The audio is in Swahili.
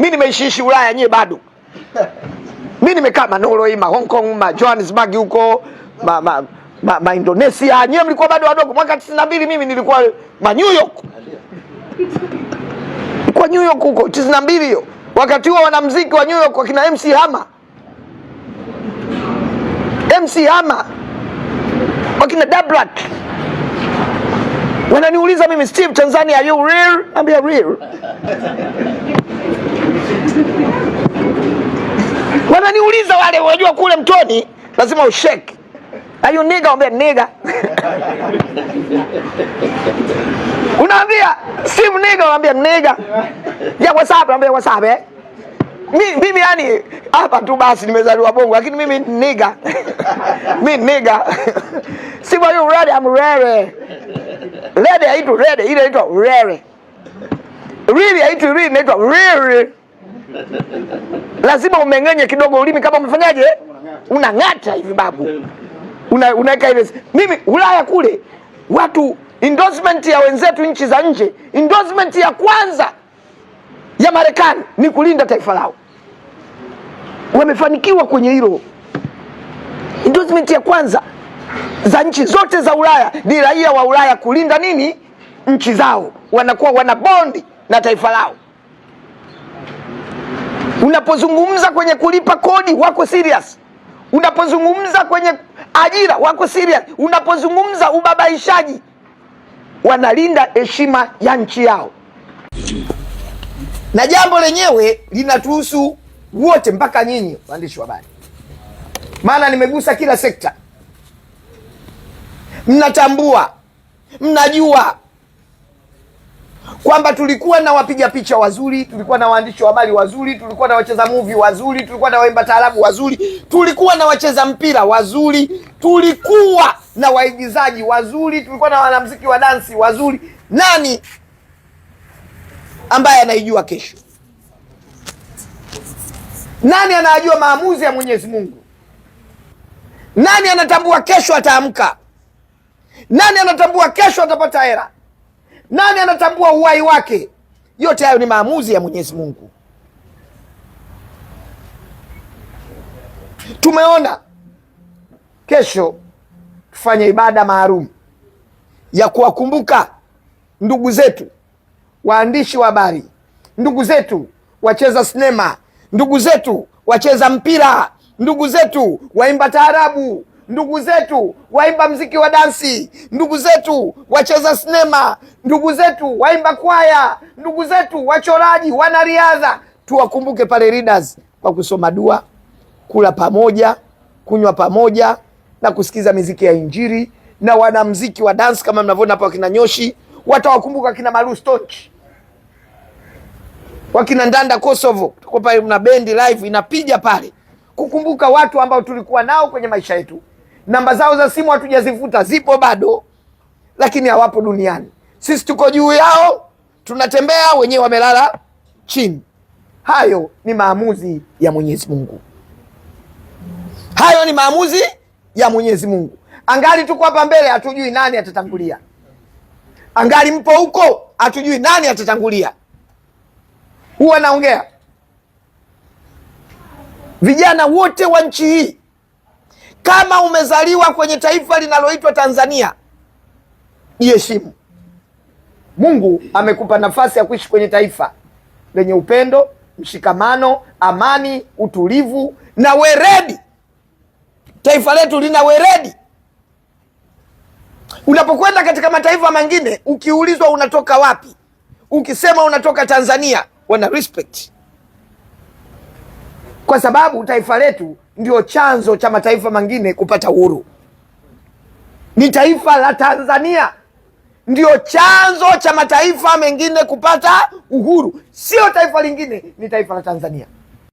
Mimi nimeishi Ulaya, nyewe bado. Mimi nimekaa Manolo, Hong Kong, Johannesburg huko, Indonesia. Nyewe mlikuwa bado wadogo. Mwaka 92 mimi nilikuwa New York. Kwa New York huko 92 hiyo. Wakati huo wanamuziki wa New York wakina MC Hammer. MC Hammer. Wakina Dabrat. Wananiuliza mimi, Steve, Tanzania, are you real? Ambia real. Wananiuliza wale, wajua kule mtoni lazima ushake. Are you nigga? Ambia nigga. Unaambia Steve nigga, ambia nigga. Ya what's up? Ambia what's up Mimi yani hapa tu basi nimezaliwa Bongo, lakini mimi nigga. Mimi nigga. Steve, are you ready? I'm ready. Ready haitu ready, ile inaitwa ready. Really haitu really, inaitwa really. Lazima umengenye kidogo ulimi, kama umefanyaje? Unangata hivi babu. Unaweka ile. Mimi Ulaya kule watu endorsement ya wenzetu nchi za nje, endorsement ya kwanza ya Marekani ni kulinda taifa lao. Wamefanikiwa kwenye hilo. Endorsement ya kwanza za nchi zote za Ulaya ni raia wa Ulaya kulinda nini? Nchi zao. Wanakuwa wana bondi na taifa lao. Unapozungumza kwenye kulipa kodi wako serious. Unapozungumza kwenye ajira wako serious. Unapozungumza ubabaishaji, wanalinda heshima ya nchi yao. Na jambo lenyewe linatuhusu wote, mpaka nyinyi waandishi wa habari. Maana nimegusa kila sekta. Mnatambua, mnajua kwamba tulikuwa na wapiga picha wazuri, tulikuwa na waandishi wa habari wazuri, tulikuwa na wacheza movie wazuri, tulikuwa na waimba taarabu wazuri, tulikuwa na wacheza mpira wazuri, tulikuwa na waigizaji wazuri, tulikuwa na wanamuziki wa dansi wazuri. Nani ambaye anaijua kesho? Nani anajua maamuzi ya Mwenyezi Mungu? Nani anatambua kesho ataamka? Nani anatambua kesho atapata hela? Nani anatambua uhai wake? Yote hayo ni maamuzi ya Mwenyezi Mungu. Tumeona kesho tufanye ibada maalum ya kuwakumbuka ndugu zetu waandishi wa habari, ndugu zetu wacheza sinema, ndugu zetu wacheza mpira, ndugu zetu waimba taarabu, ndugu zetu waimba mziki wa dansi, ndugu zetu wacheza sinema, ndugu zetu waimba kwaya, ndugu zetu wachoraji, wanariadha. Tuwakumbuke pale Leaders kwa kusoma dua, kula pamoja, kunywa pamoja na kusikiza miziki ya Injili. Na wanamziki wa dance kama mnavyoona hapa, wakina Nyoshi watawakumbuka, wakina Maru Stonch, wakina Ndanda Kosovo. Tuko pale, mna bendi live inapiga pale kukumbuka watu ambao tulikuwa nao kwenye maisha yetu. Namba zao za simu hatujazifuta, zipo bado, lakini hawapo duniani. Sisi tuko juu yao, tunatembea, wenyewe wamelala chini. Hayo ni maamuzi ya Mwenyezi Mungu. Hayo ni maamuzi ya Mwenyezi Mungu. Angali tuko hapa mbele, hatujui nani atatangulia. Angali mpo huko, hatujui nani atatangulia. Huwa naongea, vijana wote wa nchi hii, kama umezaliwa kwenye taifa linaloitwa Tanzania, jiheshimu. Mungu amekupa nafasi ya kuishi kwenye taifa lenye upendo, mshikamano, amani, utulivu na weredi. Taifa letu lina weredi. Unapokwenda katika mataifa mengine, ukiulizwa unatoka wapi, ukisema unatoka Tanzania, wana respect. Kwa sababu taifa letu ndio chanzo cha mataifa mengine kupata uhuru. Ni taifa la Tanzania ndio chanzo cha mataifa mengine kupata uhuru, sio taifa lingine, ni taifa la Tanzania.